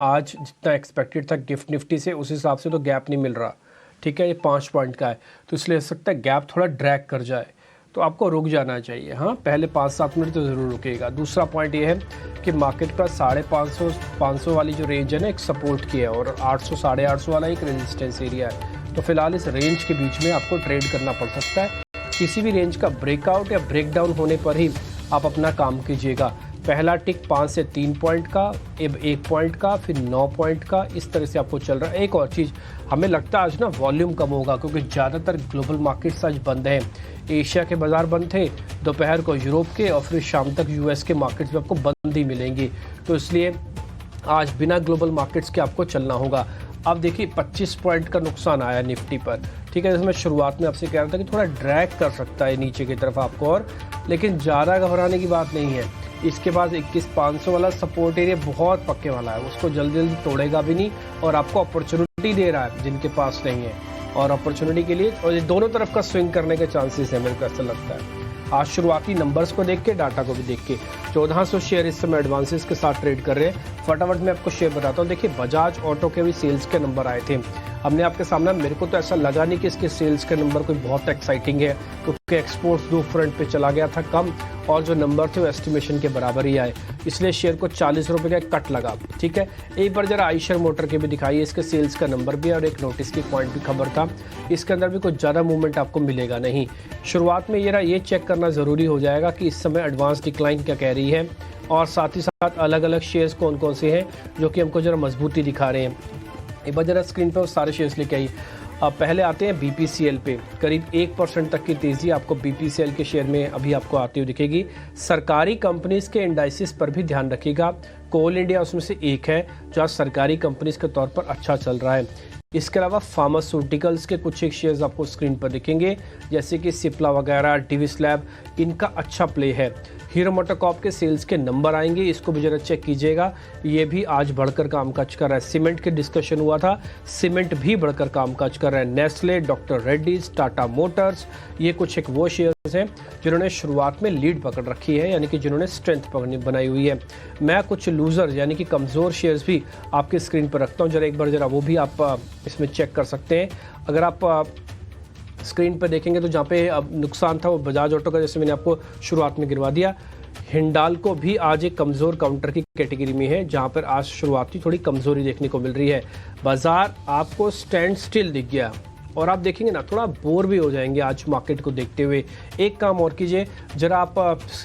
आज जितना एक्सपेक्टेड था गिफ्ट निफ्टी से उस हिसाब से तो गैप नहीं मिल रहा। ठीक है, ये 5 पॉइंट का है, तो इसलिए हो सकता है गैप थोड़ा ड्रैग कर जाए, तो आपको रुक जाना चाहिए। हाँ, पहले 5-7 मिनट तो ज़रूर रुकेगा। दूसरा पॉइंट ये है कि मार्केट का 550 वाली जो रेंज है ना, एक सपोर्ट की है, और 800 850 वाला एक रेजिस्टेंस एरिया है। तो फिलहाल इस रेंज के बीच में आपको ट्रेड करना पड़ सकता है। किसी भी रेंज का ब्रेकआउट या ब्रेकडाउन होने पर ही आप अपना काम कीजिएगा। पहला टिक 5 से 3 पॉइंट का, अब 1 पॉइंट का, फिर 9 पॉइंट का, इस तरह से आपको चल रहा है। एक और चीज़, हमें लगता है आज ना वॉल्यूम कम होगा, क्योंकि ज़्यादातर ग्लोबल मार्केट्स आज बंद हैं। एशिया के बाज़ार बंद थे, दोपहर को यूरोप के, और फिर शाम तक यूएस के मार्केट्स में आपको बंद ही मिलेंगी। तो इसलिए आज बिना ग्लोबल मार्केट्स के आपको चलना होगा। अब देखिए 25 पॉइंट का नुकसान आया निफ्टी पर। ठीक है, जैसे मैं शुरुआत में आपसे कह रहा था कि थोड़ा ड्रैग कर सकता है नीचे की तरफ आपको, और लेकिन ज़्यादा घबराने की बात नहीं है। इसके बाद 21,500 वाला सपोर्ट एरिया बहुत पक्के वाला है, उसको जल्दी जल्दी तोड़ेगा भी नहीं, और आपको अपॉर्चुनिटी दे रहा है जिनके पास नहीं है, और अपॉर्चुनिटी के लिए और ये दोनों तरफ का स्विंग करने के चांसेस है, मेरे को ऐसा लगता है। आज शुरुआती नंबर्स को देख के, डाटा को भी देख के 1400 शेयर इस समय एडवांसेस के साथ ट्रेड कर रहे हैं। फटाफट मैं आपको शेयर बताता हूँ। देखिए, बजाज ऑटो के भी सेल्स के नंबर आए थे, हमने आपके सामने, मेरे को तो ऐसा लगा नहीं कि इसके सेल्स के नंबर कोई बहुत एक्साइटिंग है, क्योंकि एक्सपोर्ट्स दो फ्रंट पे चला गया था कम, और जो नंबर थे वो एस्टिमेशन के बराबर ही आए, इसलिए शेयर को 40 रुपये का कट लगा। ठीक है, एक बार जरा आइशर मोटर के भी दिखाइए, इसके सेल्स का नंबर भी और एक नोटिस की पॉइंट भी खबर था, इसके अंदर भी कुछ ज़्यादा मूवमेंट आपको मिलेगा नहीं। शुरुआत में ये चेक करना ज़रूरी हो जाएगा कि इस समय एडवांस डिक्लाइन क्या कह रही है, और साथ ही साथ अलग अलग शेयर्स कौन कौन से हैं जो कि हमको जरा मजबूती दिखा रहे हैं। एक बार जरा स्क्रीन पर सारे शेयर्स लेके आई। अब पहले आते हैं बीपीसीएल पे, करीब 1% तक की तेज़ी आपको बीपीसीएल के शेयर में अभी आपको आती हुई दिखेगी। सरकारी कंपनीज के इंडाइसिस पर भी ध्यान रखिएगा, कोल इंडिया उसमें से एक है जो आज सरकारी कंपनीज के तौर पर अच्छा चल रहा है। इसके अलावा फार्मास्यूटिकल्स के कुछ एक शेयर्स आपको स्क्रीन पर दिखेंगे, जैसे कि सिप्ला वगैरह, डिविस लैब, इनका अच्छा प्ले है। हीरो मोटोकॉर्प के सेल्स के नंबर आएंगे, इसको भी जरा चेक कीजिएगा, ये भी आज बढ़कर कामकाज कर रहा है। सीमेंट के डिस्कशन हुआ था, सीमेंट भी बढ़कर कामकाज कर रहा है। Nestle, doctor Reddy's, Tata Motors, ये कुछ एक वो शेयर्स हैं जिन्होंने शुरुआत में लीड पकड़ रखी है, यानी कि जिन्होंने स्ट्रेंथ बनाई हुई है। मैं कुछ लूजर यानी कि कमज़ोर शेयर्स भी आपके स्क्रीन पर रखता हूँ, जरा एक बार जरा वो भी आप इसमें चेक कर सकते हैं। अगर आप स्क्रीन पर देखेंगे तो जहाँ पे अब नुकसान था वो बजाज ऑटो का, जैसे मैंने आपको शुरुआत में गिरवा दिया। हिंडाल्को भी आज एक कमज़ोर काउंटर की कैटेगरी में है, जहाँ पर आज शुरुआती थोड़ी कमज़ोरी देखने को मिल रही है। बाजार आपको स्टैंड स्टिल दिख गया, और आप देखेंगे ना थोड़ा बोर भी हो जाएंगे आज मार्केट को देखते हुए। एक काम और कीजिए, जरा आप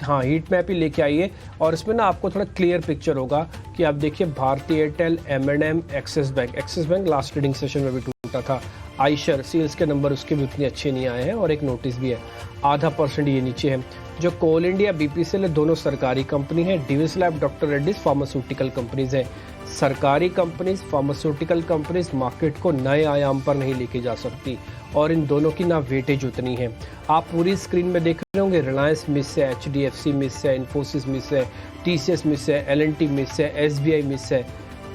हाँ हीट मैप ही लेके आइए, और इसमें ना आपको थोड़ा क्लियर पिक्चर होगा कि आप देखिए भारतीय Airtel, M&M, axis bank last trading session में भी टूटा था। आइशर सेल्स के नंबर उसके भी उतने अच्छे नहीं आए हैं, और एक नोटिस भी है, 0.5% ये नीचे है। जो कोल इंडिया, बीपीसीएल, दोनों सरकारी कंपनी है। Divi's lab, doctor Reddy's pharmaceutical companies हैं। सरकारी कंपनीज, फार्मास्यूटिकल कंपनीज मार्केट को नए आयाम पर नहीं लेके जा सकती, और इन दोनों की ना वेटेज उतनी है। आप पूरी स्क्रीन में देख रहे होंगे, रिलायंस मिस है, HDFC मिस है, इन्फोसिस मिस है, TCS मिस है, L&T मिस है, SBI मिस है।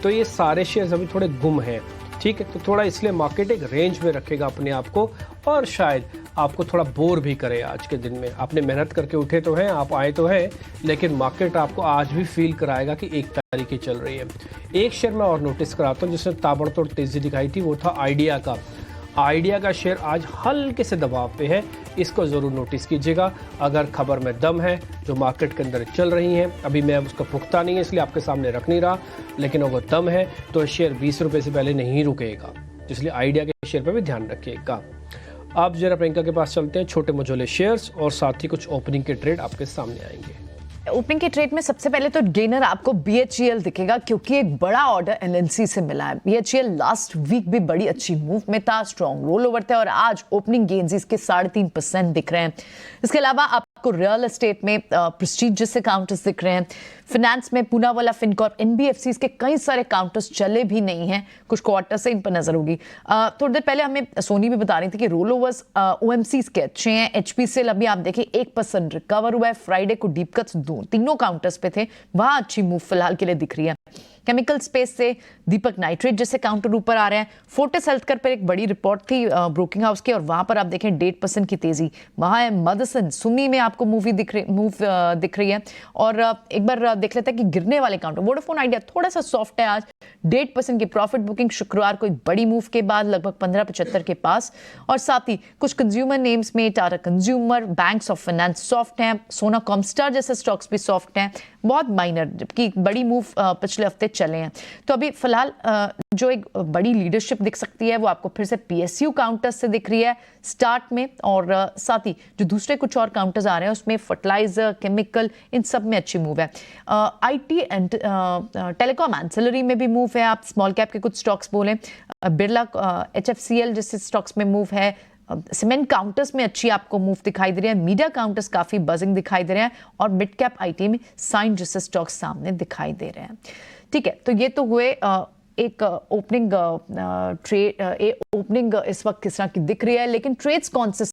तो ये सारे शेयर्स अभी थोड़े गुम हैं। ठीक है, तो थोड़ा इसलिए मार्केट एक रेंज में रखेगा अपने आप को, और शायद आपको थोड़ा बोर भी करे आज के दिन में। आपने मेहनत करके उठे तो हैं, आप आए तो हैं, लेकिन मार्केट आपको आज भी फील कराएगा कि एक तारीख चल रही है। एक शेयर मैं और नोटिस कराता हूँ जिसने ताबड़तोड़ तेज़ी दिखाई थी, वो था आइडिया का। आइडिया का शेयर आज हल्के से दबाव पे है, इसको ज़रूर नोटिस कीजिएगा। अगर खबर में दम है जो मार्केट के अंदर चल रही हैं, अभी मैं उसका पुख्ता नहीं है इसलिए आपके सामने रख नहीं रहा, लेकिन अगर दम है तो शेयर 20 रुपये से पहले नहीं रुकेगा, इसलिए आइडिया के शेयर पर भी ध्यान रखिएगा। आप जरा प्रियंका के पास चलते हैं, छोटे मझोले शेयर्स और साथ ही कुछ ओपनिंग के ट्रेड आपके सामने आएंगे। ओपनिंग के ट्रेड में सबसे पहले तो गेनर आपको BHEL दिखेगा, क्योंकि एक बड़ा ऑर्डर LNC से मिला है। BHEL लास्ट वीक भी बड़ी अच्छी मूव में था, स्ट्रॉन्ग रोल ओवर थे, और आज ओपनिंग गेन्स इसके 3.5% दिख रहे हैं। इसके अलावा आपको रियल एस्टेट में प्रेस्टीजियस से काउंटर्स दिख रहे हैं। फिनेंस में पूनावाला, फिनकॉर्प, NBFCs के कई सारे काउंटर्स चले भी नहीं हैं, कुछ क्वार्टर से इन पर नजर होगी। थोड़ी देर पहले हमें सोनी भी बता रही थी कि रोल ओवर्स OMCs के अच्छे हैं। HPCL अभी आप देखिए 1% रिकवर हुआ है, फ्राइडे को डीप कट्स तीनों काउंटर्स पे थे, वहां अच्छी मूव फिलहाल के लिए दिख रही है। केमिकल स्पेस से दीपक नाइट्रेट जैसे काउंटर ऊपर आ रहे हैं। फोर्टिस हेल्थकेयर पर एक बड़ी रिपोर्ट थी ब्रोकिंग हाउस की, और वहां पर आप देखें 1.5% की तेजी। वहां है मदसन, सुमी में आपको मूव दिख रही है। और एक बार देख लेते हैं कि गिरने वाले काउंटर, वोडाफोन आइडिया थोड़ा सा सॉफ्ट है आज, 1.5% की प्रॉफिट बुकिंग शुक्रवार को एक बड़ी मूव के बाद लगभग 15.75 के पास। और साथ ही कुछ कंज्यूमर नेम्स में Tata consumer, banks of finance soft हैं, सोना कॉमस्टार जैसे स्टॉक्स भी सॉफ्ट हैं, बहुत माइनर, जबकि बड़ी मूव पिछले हफ्ते चले हैं। तो अभी फिलहाल जो एक बड़ी लीडरशिप दिख सकती है वो आपको फिर से PSU काउंटर्स से दिख रही है स्टार्ट में, और साथ ही जो दूसरे कुछ और काउंटर्स आ रहे हैं उसमें फर्टिलाइजर, केमिकल, इन सब में अच्छी मूव है। IT एंड टेलीकॉम एंसिलरी में भी मूव है। आप स्मॉल कैप के कुछ स्टॉक्स बोलें, बिरला HFCL जैसे स्टॉक्स में मूव है। सीमेंट काउंटर्स में अच्छी आपको मूव दिखाई दे रही है। मीडिया काउंटर्स काफी बजिंग दिखाई दे रहे हैं, और मिड कैप IT में साइन जैसे स्टॉक्स सामने दिखाई दे रहे हैं। ठीक है, तो ये तो हुए एक ओपनिंग ट्रेड, ओपनिंग इस वक्त किस तरह की दिख रही है, लेकिन ट्रेड्स कौन से